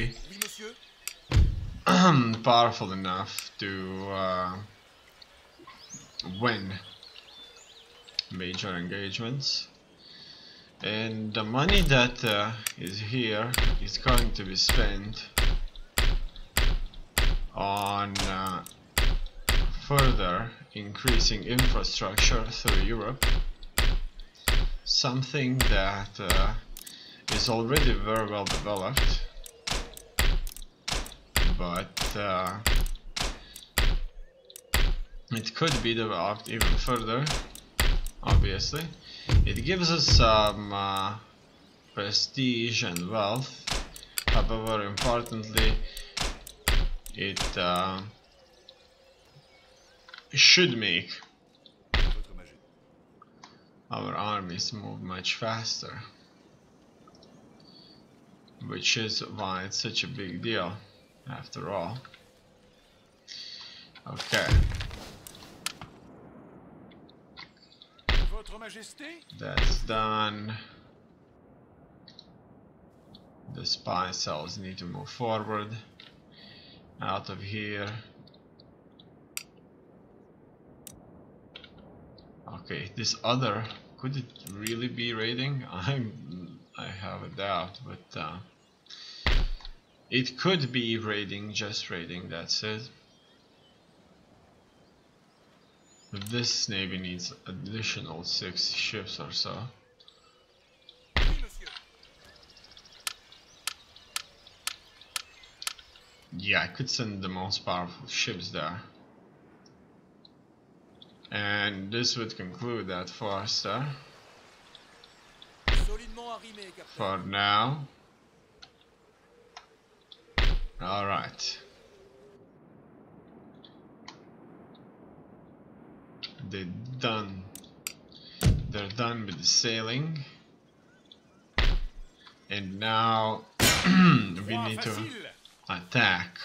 be powerful enough to win major engagements. And the money that is here is going to be spent on further increasing infrastructure through Europe, something that is already very well developed, but it could be developed even further. Obviously, it gives us some prestige and wealth. However, importantly, it should make our armies move much faster, which is why it's such a big deal after all. Okay. That's done. The spy cells need to move forward out of here. Okay, this other, could it really be raiding? I have a doubt, but it could be raiding, just raiding, that's it. This navy needs additional 6 ships or so. Yeah, I could send the most powerful ships there. And this would conclude that Forster for now. Alright. They're done with the sailing, and now we need to attack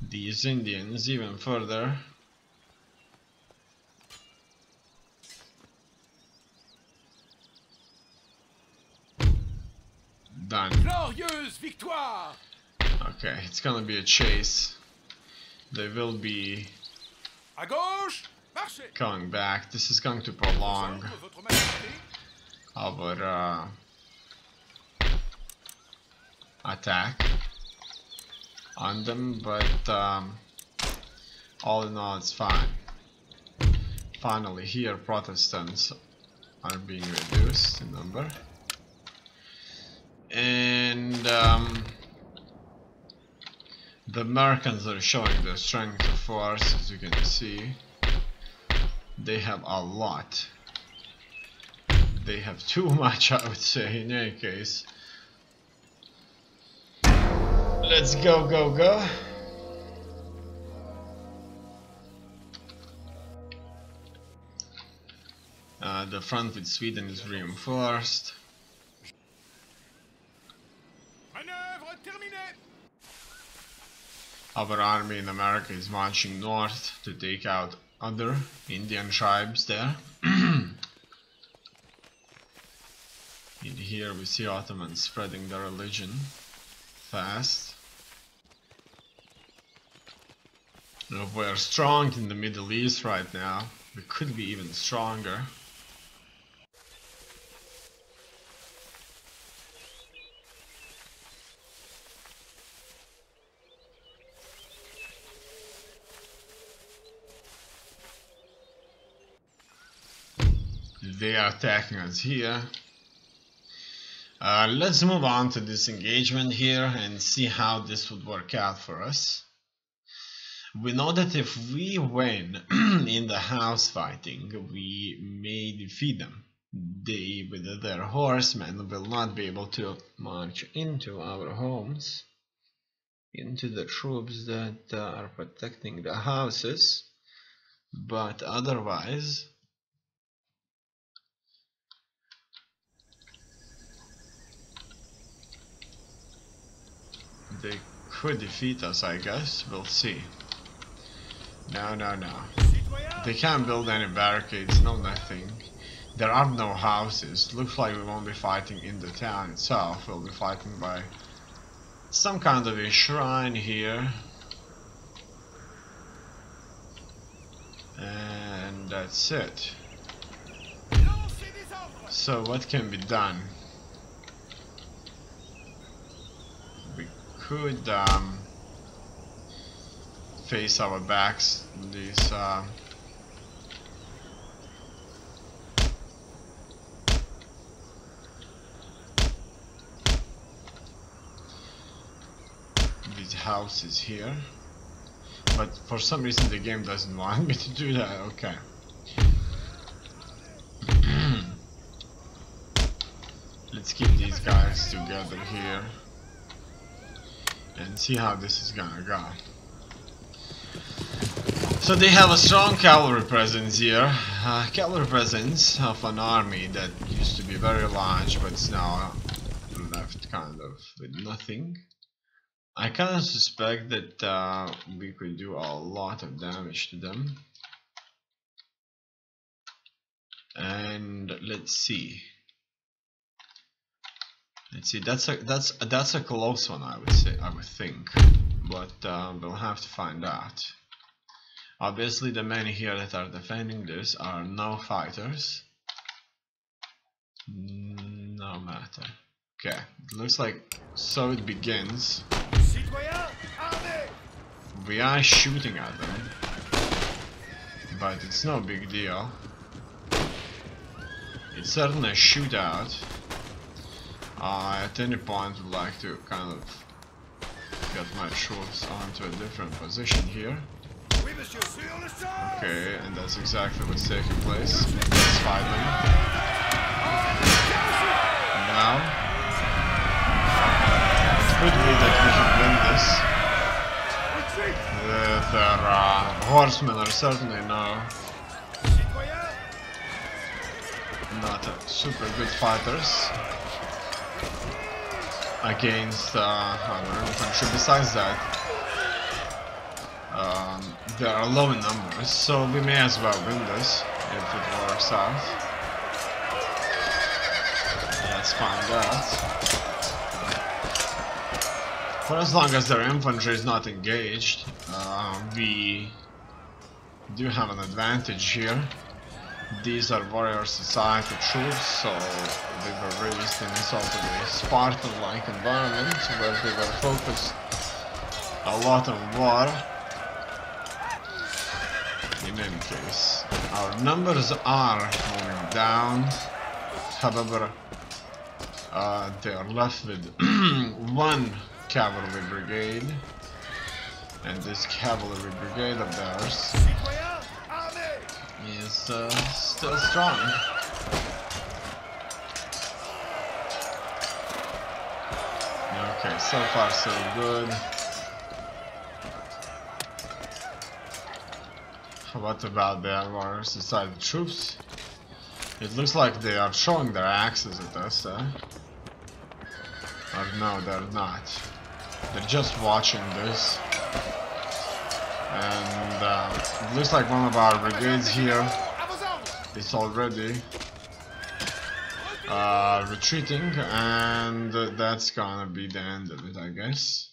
these Indians even further. Done. Okay, it's gonna be a chase. They will be coming back. This is going to prolong our attack on them, but all in all it's fine. Finally here Protestants are being reduced in number, and the Americans are showing their strength of force. As you can see, they have a lot. They have too much, I would say, in any case. Let's go, go, go. The front with Sweden is reinforced. Our army in America is marching north to take out other Indian tribes there. In here we see Ottomans spreading their religion fast. We're strong in the Middle East right now. We could be even stronger. They are attacking us here. Let's move on to this engagement here and see how this would work out for us. We know that if we win in the house fighting, we may defeat them. They, with their horsemen, will not be able to march into our homes, into the troops that are protecting the houses, but otherwise they could defeat us, I guess. We'll see. No, no, no. They can't build any barricades, no nothing. There are no houses. Looks like we won't be fighting in the town itself. We'll be fighting by some kind of a shrine here. And that's it. So what can be done? We could face our backs these houses here, but for some reason the game doesn't want me to do that. Okay. Let's keep these guys together here and see how this is gonna go. So they have a strong cavalry presence here, cavalry presence of an army that used to be very large but is now left kind of with nothing. I kind of suspect that we could do a lot of damage to them. And let's see. That's a close one, I would think, but we'll have to find out. Obviously, the men here that are defending this are no fighters. No matter. Okay, it looks like so it begins. We are shooting at them, but it's no big deal. It's certainly a shootout. At any point would like to kind of get my troops onto a different position here. Okay, and that's exactly what's taking place. Let's fight them. Now, it could be that we can win this. Their horsemen are certainly not super good fighters against our infantry. Besides that, they are low in numbers, so we may as well win this if it works out. Let's find out. For as long as their infantry is not engaged, we do have an advantage here. These are warrior society troops, so they were raised in sort of a Spartan-like environment where they were focused a lot on war. In any case, our numbers are moving down. However, they are left with one cavalry brigade, and this cavalry brigade of theirs is still strong. Okay, so far so good. What about the warrior society troops? It looks like they are showing their axes at us, Or no, they're not. They're just watching this. And it looks like one of our brigades here is already retreating, and that's gonna be the end of it, I guess.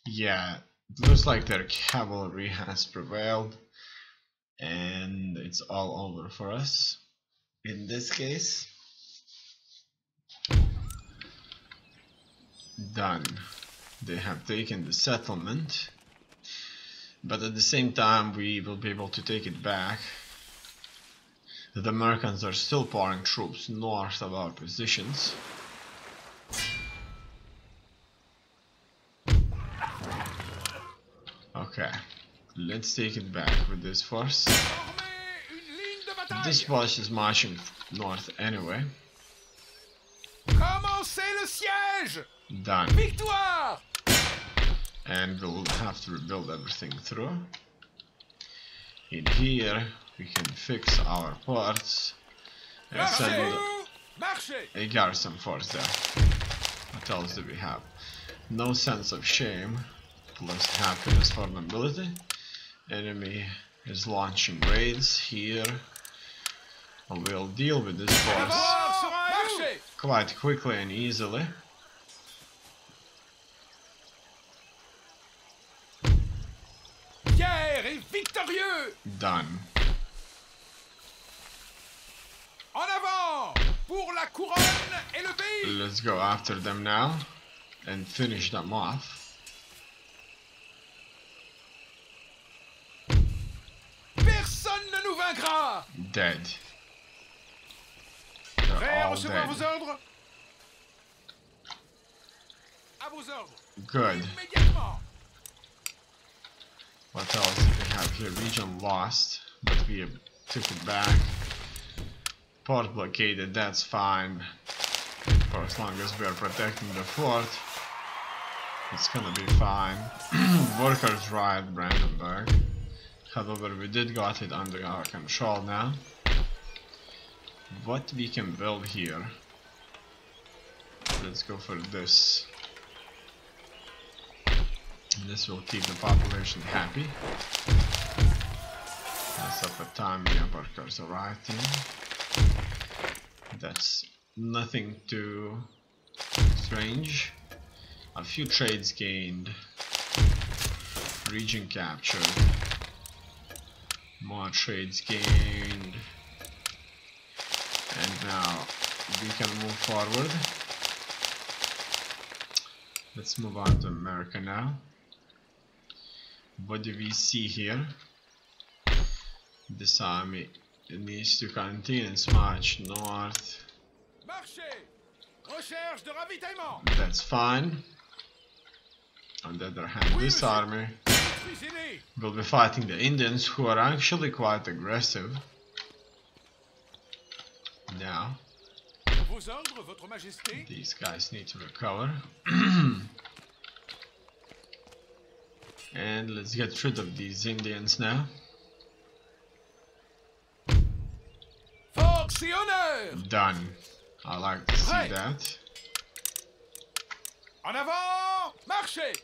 Yeah, it looks like their cavalry has prevailed, and it's all over for us in this case. Done. They have taken the settlement, but at the same time we will be able to take it back. The Americans are still pouring troops north of our positions. Okay, let's take it back with this force. This force is marching north anyway. Commencez le siège! Done. Victoire! And we'll have to rebuild everything through. In here we can fix our ports and send a garrison force there. What else do we have? No sense of shame, plus happiness for nobility. Enemy is launching raids here. We'll deal with this force quite quickly and easily. serez victorieux! Done. En avant! Pour la couronne et le pays! Let's go after them now and finish them off. Personne ne nous vaincra! Dead. Prêt They're à all recevoir dead. vos ordres? À vos ordres. Good. Immédiatement. What else do we have here? Region lost, but we took it back. Port blockaded, that's fine. For as long as we are protecting the fort, it's gonna be fine. Workers' right, Brandenburg. However, we did got it under our control now. What we can build here? Let's go for this. This will keep the population happy. That's up a time the workers arrived in. That's nothing too strange. A few trades gained. Region captured. More trades gained. And now we can move forward. Let's move on to America now. What do we see here? This army needs to continue its march north. Marchez! Recherche de ravitaillement! That's fine. On the other hand, this army Détruisez-les! will be fighting the Indians, who are actually quite aggressive. Now, Vos ordres, votre majesté? these guys need to recover. And let's get rid of these Indians now. Force et honneur! Done. I like to see Right. that. En avant! Marchez!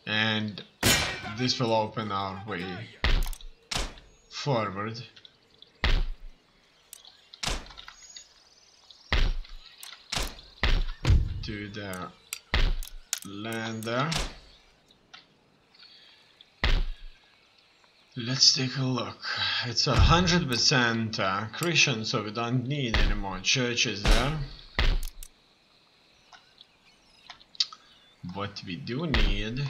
And this will open our way forward. To their land there. Let's take a look. It's 100% Christian, so we don't need any more churches there. What we do need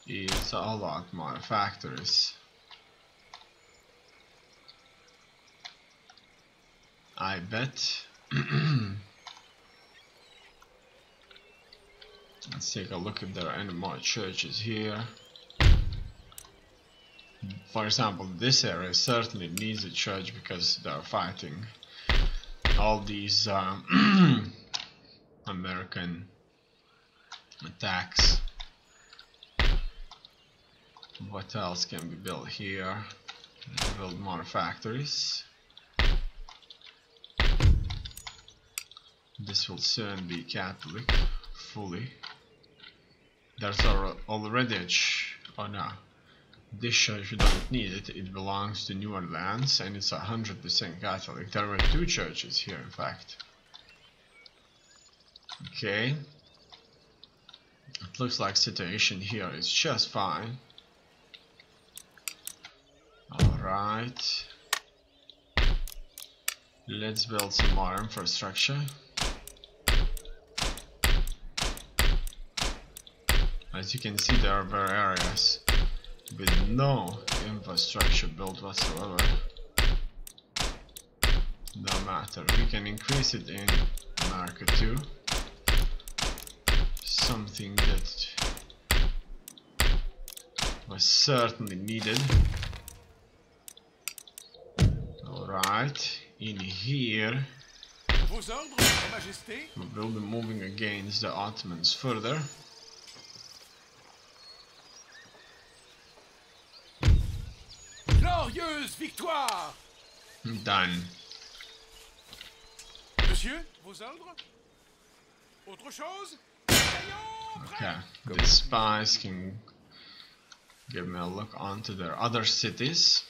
is a lot more factories. I bet. Let's take a look if there are any more churches here. For example, this area certainly needs a church because they're fighting all these American attacks. What else can we build here? Let's build more factories. This will soon be Catholic fully. There's already a oh no, this church, you don't need it, it belongs to New Orleans and it's 100% Catholic. There were two churches here in fact. Okay, it looks like situation here is just fine. Alright, let's build some more infrastructure. As you can see, there are areas with no infrastructure built whatsoever. No matter, we can increase it in America too. Something that was certainly needed. Alright, in here Vos ordres, votre majesté? we will be moving against the Ottomans further. Glorieuse victoire! Done. Monsieur, vos ordres? Autre chose? Bataillon, Okay, prêt! the spies can give me a look onto their other cities.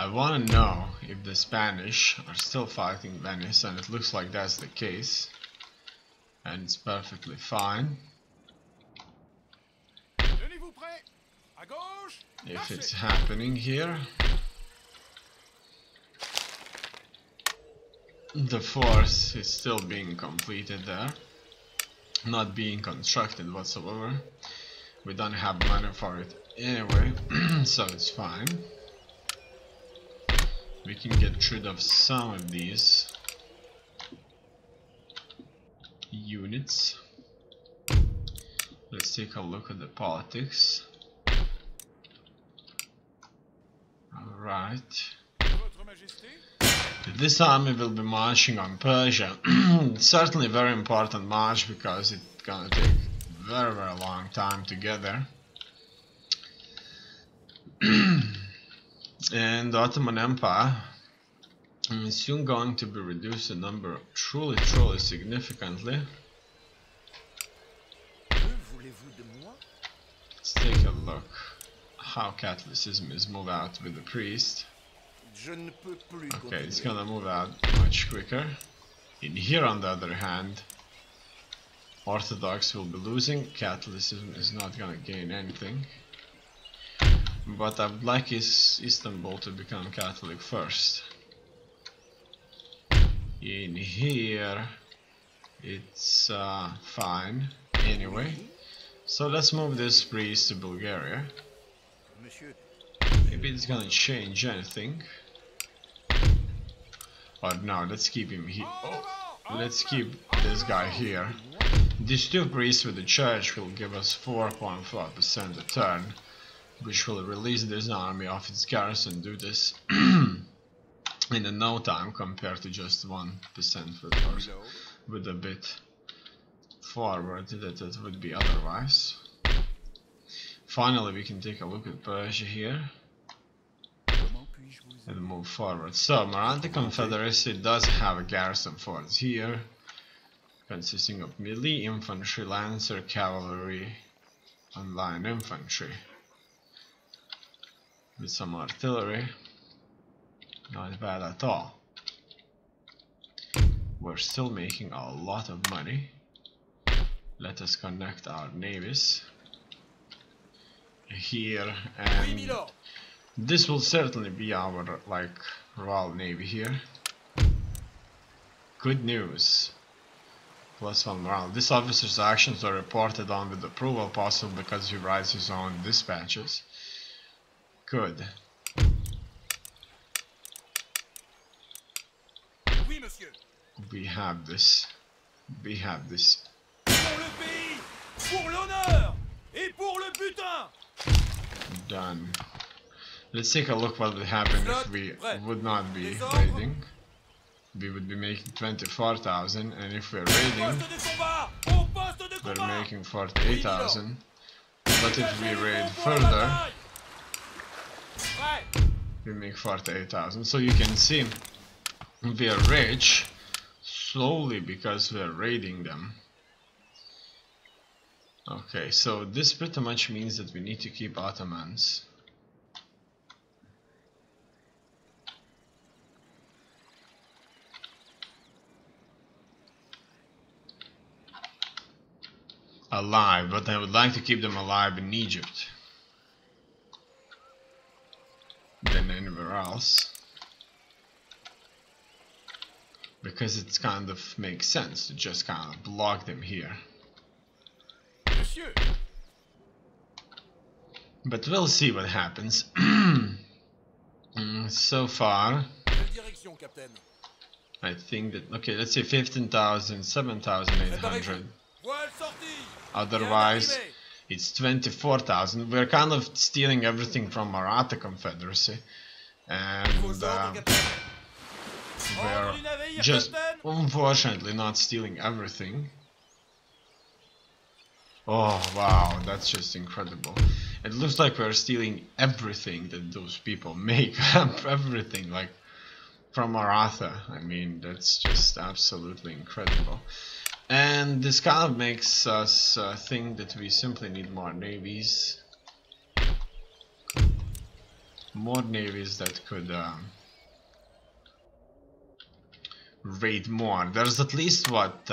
I want to know if the Spanish are still fighting Venice, and it looks like that's the case. And it's perfectly fine. Tenez-vous prêts. À gauche. If it's Marchez. happening here. The force is still being completed there. Not being constructed whatsoever. We don't have money for it anyway, so it's fine. We can get rid of some of these units. Let's take a look at the politics. Alright. Votre Majesté. This army will be marching on Persia. Certainly a very important march because it's gonna take very long time to get there. And the Ottoman Empire is soon going to be reduced in number truly significantly. Let's take a look how Catholicism is moved out with the priest. Okay, it's gonna move out much quicker. In here, on the other hand, Orthodox will be losing. Catholicism is not gonna gain anything. But I would like Istanbul to become Catholic first. In here, it's fine anyway. So let's move this priest to Bulgaria. Maybe it's gonna change anything. Or no, let's keep him here. Oh, let's keep this guy here. These two priests with the church will give us 4.4% a turn, which will release this army off its garrison. Do this in no time compared to just 1% with a bit forward that it would be otherwise. Finally, we can take a look at Persia here and move forward. So, Maratha Confederacy does have a garrison force here, consisting of melee, infantry, lancer, cavalry, and line infantry, with some artillery. Not bad at all. We're still making a lot of money. Let us connect our navies here, and this will certainly be our Royal Navy here. Good news. +1 morale. This officer's actions are reported on with approval, possible because he writes his own dispatches. Good. Oui, monsieur. We have this. We have this. Pour le pays, pour l'honneur et pour le butin. Done. Let's take a look what would happen if we would not be raiding. We would be making 24,000, and if we're raiding, we're making 48,000. But if we raid further, we make 48,000. So you can see we are rich slowly because we are raiding them. Okay, so this pretty much means that we need to keep Ottomans. Alive, but I would like to keep them alive in Egypt than anywhere else, because it kind of makes sense to just kind of block them here. Monsieur. But we'll see what happens. So far, Quelle direction, Captain? I think that, okay, let's say 15,000, 7,800. Voile sortie. Otherwise, it's 24,000. We're kind of stealing everything from Maratha Confederacy, and we're just unfortunately not stealing everything. Oh wow, that's just incredible. It looks like we're stealing everything that those people make. Everything, like from Maratha. I mean, that's just absolutely incredible. And this kind of makes us think that we simply need more navies. more navies that could raid more. There's at least what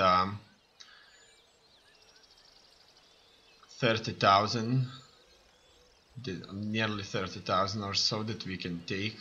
30,000, nearly 30,000 or so that we can take.